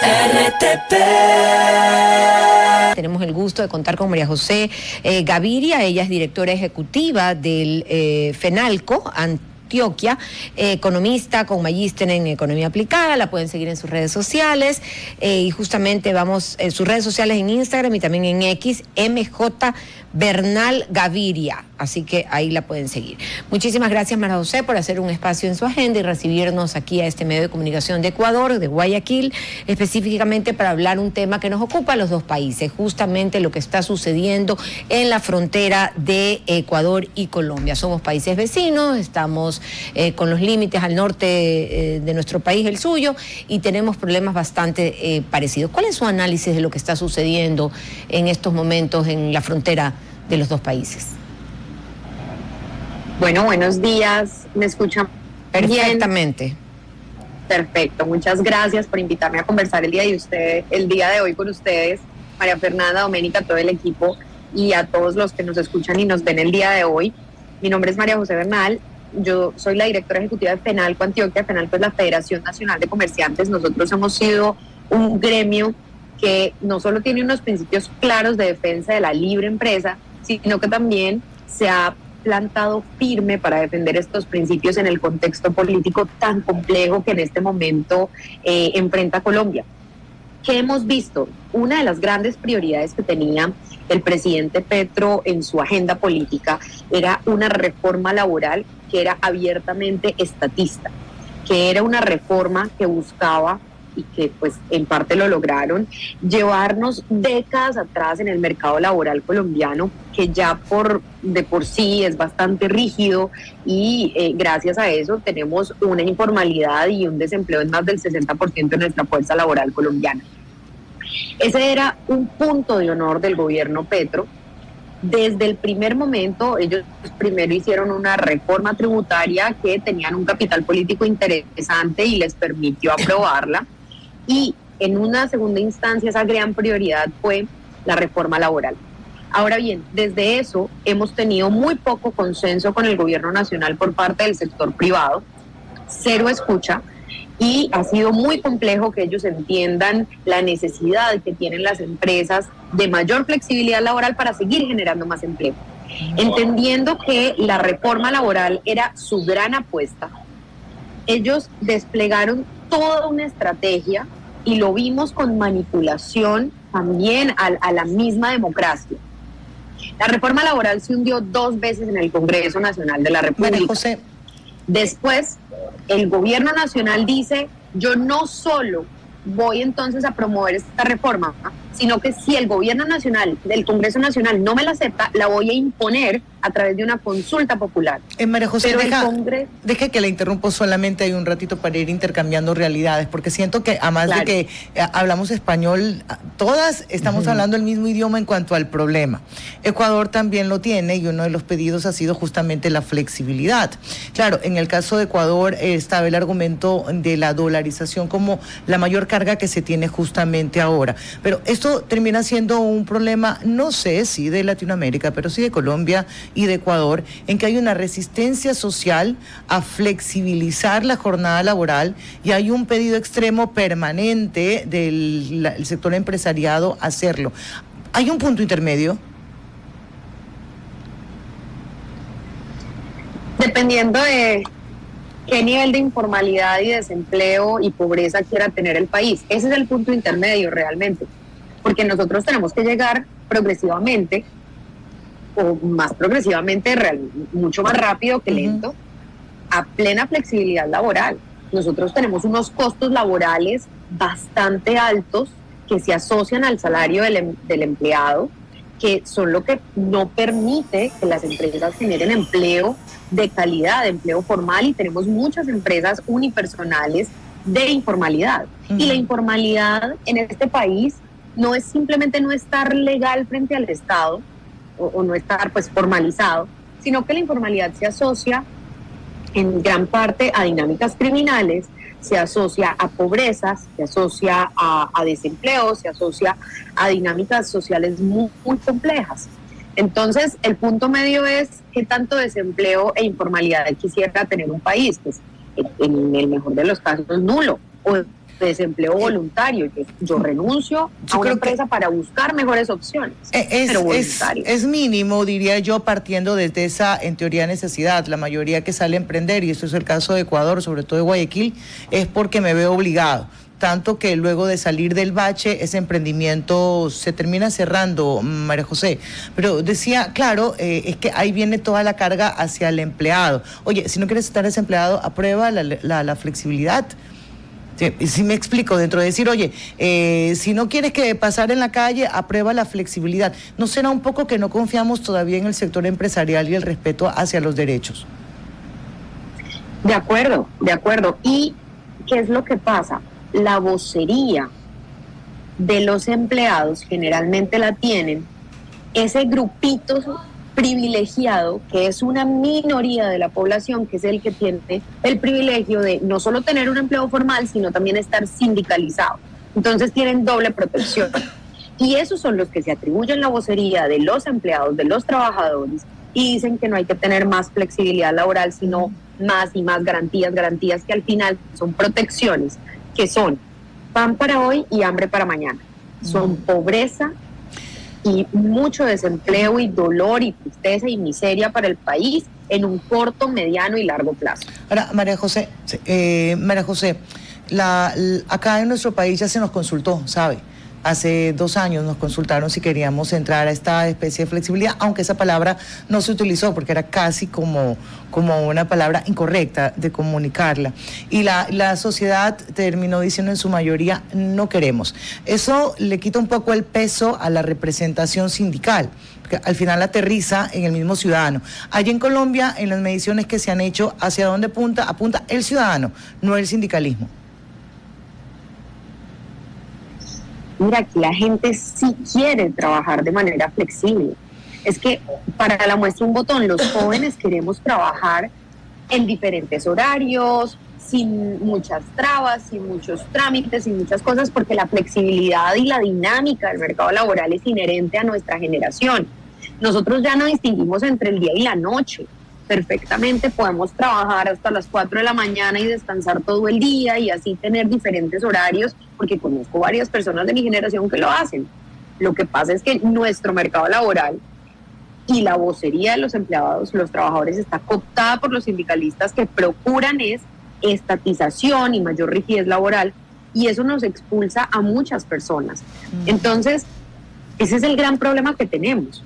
RTP. Tenemos el gusto de contar con María José Gaviria. Ella es directora ejecutiva del FENALCO Antioquia, economista con magíster en economía aplicada. La pueden seguir en sus redes sociales y justamente vamos en sus redes sociales en Instagram y también en X, MJ Bernal Gaviria, así que ahí la pueden seguir. Muchísimas gracias, María José, por hacer un espacio en su agenda y recibirnos aquí a este medio de comunicación de Ecuador, de Guayaquil, específicamente para hablar un tema que nos ocupa a los dos países, justamente lo que está sucediendo en la frontera de Ecuador y Colombia. Somos países vecinos, estamos con los límites al norte de nuestro país, el suyo, y tenemos problemas bastante parecidos. ¿Cuál es su análisis de lo que está sucediendo en estos momentos en la frontera de los dos países? Bueno, buenos días. ¿Me escuchan perfectamente? Bien. Perfecto. Muchas gracias por invitarme a conversar el día de hoy con ustedes, María Fernanda, Doménica, todo el equipo y a todos los que nos escuchan y nos ven el día de hoy. Mi nombre es María José Bernal. Yo soy la directora ejecutiva de FENALCO Antioquia. FENALCO es la Federación Nacional de Comerciantes. Nosotros hemos sido un gremio que no solo tiene unos principios claros de defensa de la libre empresa, sino que también se ha plantado firme para defender estos principios en el contexto político tan complejo que en este momento enfrenta Colombia. ¿Qué hemos visto? Una de las grandes prioridades que tenía el presidente Petro en su agenda política era una reforma laboral que era abiertamente estatista, que era una reforma que buscaba, y que pues en parte lo lograron, llevarnos décadas atrás en el mercado laboral colombiano, que ya de por sí es bastante rígido y gracias a eso tenemos una informalidad y un desempleo en más del 60% de nuestra fuerza laboral colombiana. Ese era un punto de honor del gobierno Petro. Desde el primer momento, ellos primero hicieron una reforma tributaria que tenían un capital político interesante y les permitió aprobarla. Y en una segunda instancia esa gran prioridad fue la reforma laboral. Ahora bien, desde eso hemos tenido muy poco consenso con el gobierno nacional por parte del sector privado, cero escucha, y ha sido muy complejo que ellos entiendan la necesidad que tienen las empresas de mayor flexibilidad laboral para seguir generando más empleo. Entendiendo que la reforma laboral era su gran apuesta, ellos desplegaron toda una estrategia y lo vimos con manipulación también a la misma democracia. La reforma laboral se hundió 2 veces en el Congreso Nacional de la República. María José. Después, el gobierno nacional dice, yo no solo voy entonces a promover esta reforma, sino que si el gobierno nacional, del Congreso Nacional no me la acepta, la voy a imponer a través de una consulta popular. María José, deja que la interrumpo solamente hay un ratito para ir intercambiando realidades, porque siento que además de que hablamos español, todas estamos hablando el mismo idioma en cuanto al problema. Ecuador también lo tiene y uno de los pedidos ha sido justamente la flexibilidad. Claro, en el caso de Ecuador estaba el argumento de la dolarización como la mayor carga que se tiene justamente ahora, pero esto termina siendo un problema, no sé si de Latinoamérica, pero sí de Colombia y de Ecuador, en que hay una resistencia social a flexibilizar la jornada laboral y hay un pedido extremo permanente del sector empresariado a hacerlo. ¿Hay un punto intermedio? Dependiendo de qué nivel de informalidad y desempleo y pobreza quiera tener el país. Ese es el punto intermedio realmente, porque nosotros tenemos que llegar progresivamente, o más progresivamente, mucho más rápido que lento, a plena flexibilidad laboral. Nosotros tenemos unos costos laborales bastante altos que se asocian al salario del empleado, que son lo que no permite que las empresas generen empleo de calidad, empleo formal, y tenemos muchas empresas unipersonales de informalidad. Y la informalidad en este país no es simplemente no estar legal frente al Estado o no estar pues formalizado, sino que la informalidad se asocia en gran parte a dinámicas criminales, se asocia a pobrezas, se asocia a desempleo, se asocia a dinámicas sociales muy, muy complejas. Entonces, el punto medio es qué tanto desempleo e informalidad quisiera tener un país, pues en el mejor de los casos nulo, o desempleo voluntario. Yo renuncio a una empresa para buscar mejores opciones, pero voluntario. Es mínimo, diría yo, partiendo desde esa, en teoría, necesidad. La mayoría que sale a emprender, y eso es el caso de Ecuador, sobre todo de Guayaquil, es porque me veo obligado. Tanto que luego de salir del bache, ese emprendimiento se termina cerrando, María José. Pero decía, claro, es que ahí viene toda la carga hacia el empleado. Oye, si no quieres estar desempleado, aprueba la flexibilidad. Si me explico, dentro de decir, oye, si no quieres que pasar en la calle, aprueba la flexibilidad. ¿No será un poco que no confiamos todavía en el sector empresarial y el respeto hacia los derechos? De acuerdo, de acuerdo. ¿Y qué es lo que pasa? La vocería de los empleados generalmente la tienen ese grupito privilegiado, que es una minoría de la población, que es el que tiene el privilegio de no solo tener un empleo formal, sino también estar sindicalizado. Entonces tienen doble protección. Y esos son los que se atribuyen la vocería de los empleados, de los trabajadores, y dicen que no hay que tener más flexibilidad laboral, sino más y más garantías que al final son protecciones, que son pan para hoy y hambre para mañana. Son pobreza y mucho desempleo y dolor y tristeza y miseria para el país en un corto, mediano y largo plazo. Ahora, María José, acá en nuestro país ya se nos consultó, ¿sabe? Hace 2 años nos consultaron si queríamos entrar a esta especie de flexibilidad, aunque esa palabra no se utilizó porque era casi como una palabra incorrecta de comunicarla. Y la sociedad terminó diciendo en su mayoría, no queremos. Eso le quita un poco el peso a la representación sindical, porque al final aterriza en el mismo ciudadano. Allí en Colombia, en las mediciones que se han hecho, ¿hacia dónde apunta el ciudadano, no el sindicalismo? Mira, aquí la gente sí quiere trabajar de manera flexible. Es que para la muestra un botón, los jóvenes queremos trabajar en diferentes horarios, sin muchas trabas, sin muchos trámites, sin muchas cosas, porque la flexibilidad y la dinámica del mercado laboral es inherente a nuestra generación. Nosotros ya no distinguimos entre el día y la noche. Perfectamente podemos trabajar hasta las 4 de la mañana y descansar todo el día y así tener diferentes horarios, porque conozco varias personas de mi generación que lo hacen. Lo que pasa es que nuestro mercado laboral y la vocería de los empleados, los trabajadores, está cooptada por los sindicalistas que procuran es estatización y mayor rigidez laboral, y eso nos expulsa a muchas personas. Entonces, ese es el gran problema que tenemos.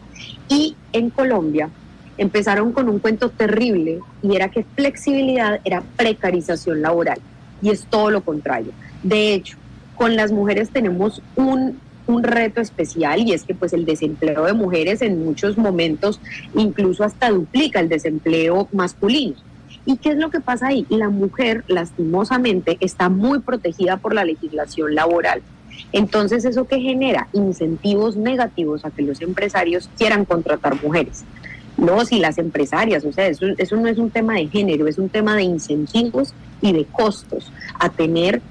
Y en Colombia empezaron con un cuento terrible, y era que flexibilidad era precarización laboral, y es todo lo contrario. De hecho, con las mujeres tenemos un reto especial, y es que pues el desempleo de mujeres en muchos momentos incluso hasta duplica el desempleo masculino. ¿Y qué es lo que pasa ahí? La mujer, lastimosamente, está muy protegida por la legislación laboral. Entonces, ¿eso qué genera? Incentivos negativos a que los empresarios quieran contratar mujeres. Los y las empresarias, o sea, eso no es un tema de género, es un tema de incentivos y de costos a tener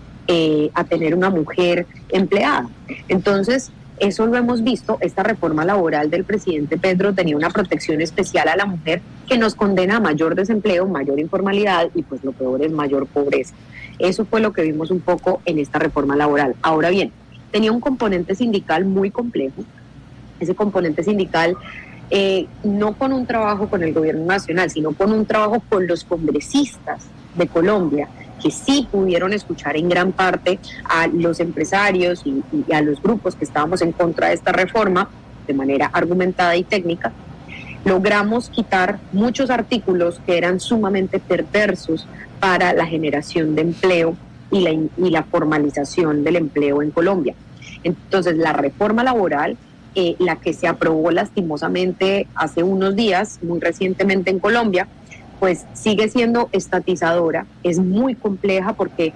una mujer empleada. Entonces, eso lo hemos visto. Esta reforma laboral del presidente Petro tenía una protección especial a la mujer que nos condena a mayor desempleo, mayor informalidad y pues lo peor es mayor pobreza. Eso fue lo que vimos un poco en esta reforma laboral. Ahora bien, tenía un componente sindical muy complejo. Ese componente sindical no con un trabajo con el gobierno nacional, sino con un trabajo con los congresistas de Colombia, que sí pudieron escuchar en gran parte a los empresarios y a los grupos que estábamos en contra de esta reforma de manera argumentada y técnica. Logramos quitar muchos artículos que eran sumamente perversos para la generación de empleo y la formalización del empleo en Colombia. Entonces, la reforma laboral, la que se aprobó lastimosamente hace unos días, muy recientemente en Colombia, pues sigue siendo estatizadora, es muy compleja porque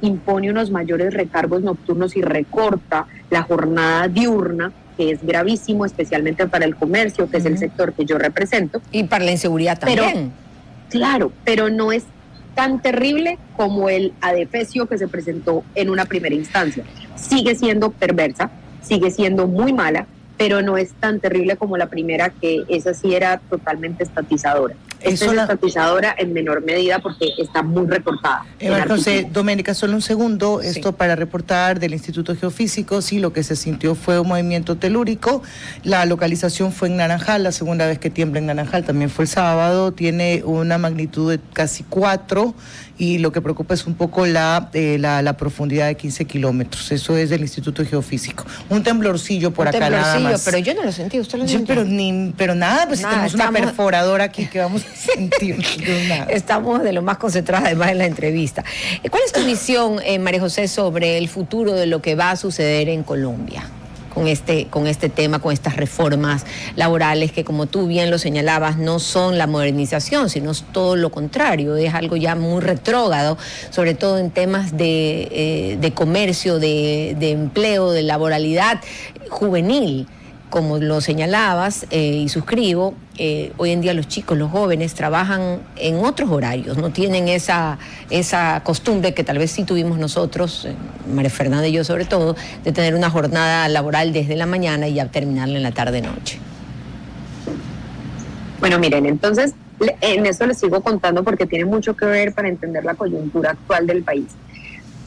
impone unos mayores recargos nocturnos y recorta la jornada diurna, que es gravísimo, especialmente para el comercio, que es el sector que yo represento. Y para la inseguridad también. Pero no es tan terrible como el adefesio que se presentó en una primera instancia. Sigue siendo perversa, sigue siendo muy mala, pero no es tan terrible como la primera, que esa sí era totalmente estatizadora. Esta es estatizadora en menor medida porque está muy recortada. María José, Doménica, solo un segundo, esto para reportar del Instituto Geofísico, sí, lo que se sintió fue un movimiento telúrico, la localización fue en Naranjal, la segunda vez que tiembla en Naranjal también fue el sábado, tiene una magnitud de casi 4 y lo que preocupa es un poco la profundidad de 15 kilómetros, eso es del Instituto Geofísico. Un temblorcillo por acá nada más. Pero yo no lo sentí, ¿usted lo sintió? Pero nada, pues nada, si tenemos una perforadora aquí que vamos a sentir. Estamos de lo más concentradas además en la entrevista. ¿Cuál es tu visión, María José, sobre el futuro de lo que va a suceder en Colombia? Con este tema, con estas reformas laborales que, como tú bien lo señalabas, no son la modernización, sino es todo lo contrario, es algo ya muy retrógrado, sobre todo en temas de comercio, de empleo, de laboralidad juvenil. Como lo señalabas y suscribo, hoy en día los chicos, los jóvenes trabajan en otros horarios, no tienen esa costumbre que tal vez sí tuvimos nosotros, María Fernanda y yo sobre todo, de tener una jornada laboral desde la mañana y ya terminarla en la tarde-noche. Bueno, miren, entonces en esto les sigo contando porque tiene mucho que ver para entender la coyuntura actual del país.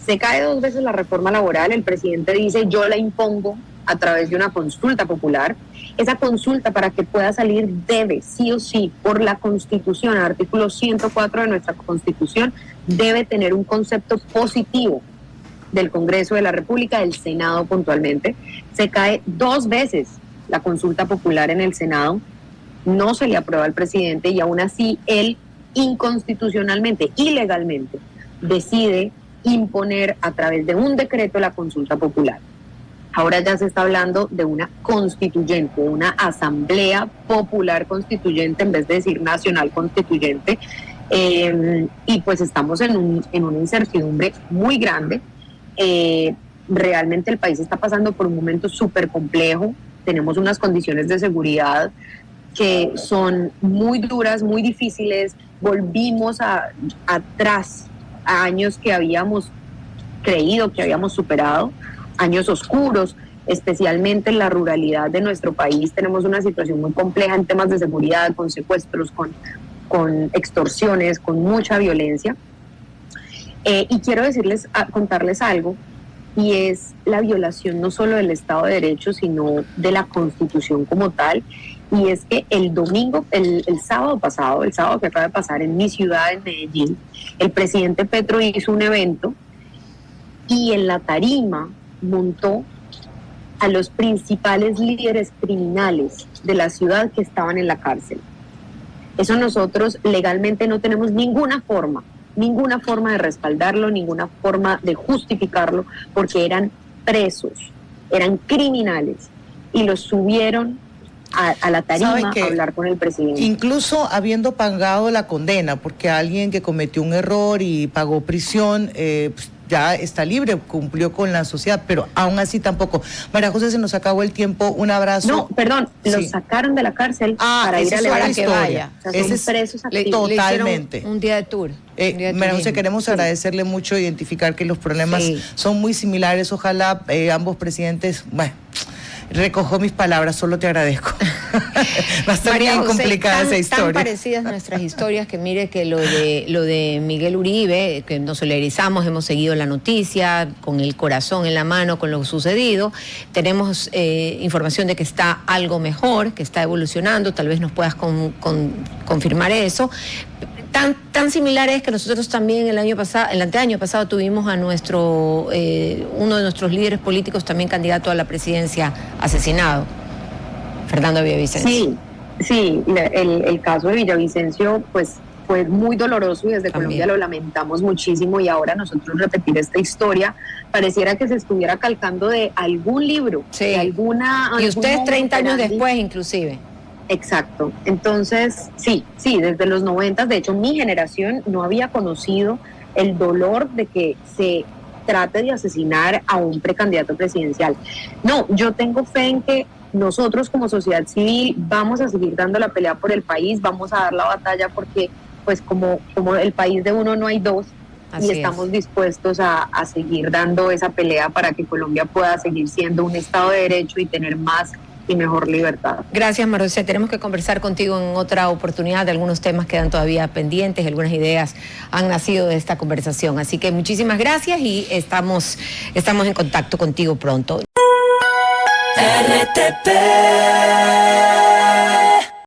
Se cae 2 veces la reforma laboral, el presidente dice yo la impongo a través de una consulta popular. Esa consulta, para que pueda salir, debe sí o sí, por la Constitución, artículo 104 de nuestra Constitución, debe tener un concepto positivo del Congreso de la República, del Senado puntualmente. Se cae 2 veces la consulta popular en el Senado, no se le aprueba al presidente y aún así él inconstitucionalmente, ilegalmente, decide imponer a través de un decreto la consulta popular. Ahora ya se está hablando de una constituyente, una asamblea popular constituyente en vez de decir nacional constituyente, y pues estamos en una incertidumbre muy grande. Realmente el país está pasando por un momento súper complejo, tenemos unas condiciones de seguridad que son muy duras, muy difíciles, volvimos atrás a años que habíamos creído que habíamos superado, años oscuros, especialmente en la ruralidad de nuestro país. Tenemos una situación muy compleja en temas de seguridad, con secuestros, con extorsiones, con mucha violencia. Y quiero contarles algo, y es la violación no solo del Estado de Derecho, sino de la Constitución como tal. Y es que el sábado pasado, el sábado que acaba de pasar en mi ciudad, en Medellín, el presidente Petro hizo un evento y en la tarima montó a los principales líderes criminales de la ciudad que estaban en la cárcel. Eso nosotros legalmente no tenemos ninguna forma de respaldarlo, ninguna forma de justificarlo, porque eran presos, eran criminales y los subieron a la tarima a hablar con el presidente. Incluso habiendo pagado la condena, porque alguien que cometió un error y pagó prisión, pues ya está libre, cumplió con la sociedad, pero aún así tampoco. María José, se nos acabó el tiempo, un abrazo. No, perdón, los sacaron de la cárcel para ir a leer que vaya. O sea, son presos activos. Totalmente. Un día de tour. María José, queremos agradecerle mucho, identificar que los problemas son muy similares. Ojalá ambos presidentes, recojo mis palabras, solo te agradezco. Va a estar María bien José, complicada esa historia. Tan parecidas nuestras historias que mire que lo de Miguel Uribe, que nos solidarizamos, hemos seguido la noticia con el corazón en la mano con lo sucedido. Tenemos información de que está algo mejor, que está evolucionando, tal vez nos puedas confirmar eso. Tan similar es que nosotros también el anteaño pasado tuvimos a uno de nuestros líderes políticos, también candidato a la presidencia, asesinado, Fernando Villavicencio. Sí, el caso de Villavicencio pues fue muy doloroso y desde también. Colombia lo lamentamos muchísimo, y ahora nosotros repetir esta historia pareciera que se estuviera calcando de algún libro, de alguna... Y ustedes 30 años después inclusive. Exacto. Entonces, sí, desde los 90, de hecho, mi generación no había conocido el dolor de que se trate de asesinar a un precandidato presidencial. No, yo tengo fe en que nosotros como sociedad civil vamos a seguir dando la pelea por el país, vamos a dar la batalla porque, pues, como el país de uno no hay dos, y estamos dispuestos a seguir dando esa pelea para que Colombia pueda seguir siendo un Estado de Derecho y tener más y mejor libertad. Gracias, María José. Tenemos que conversar contigo en otra oportunidad. Algunos temas quedan todavía pendientes, algunas ideas han nacido de esta conversación. Así que muchísimas gracias y estamos en contacto contigo pronto. RTP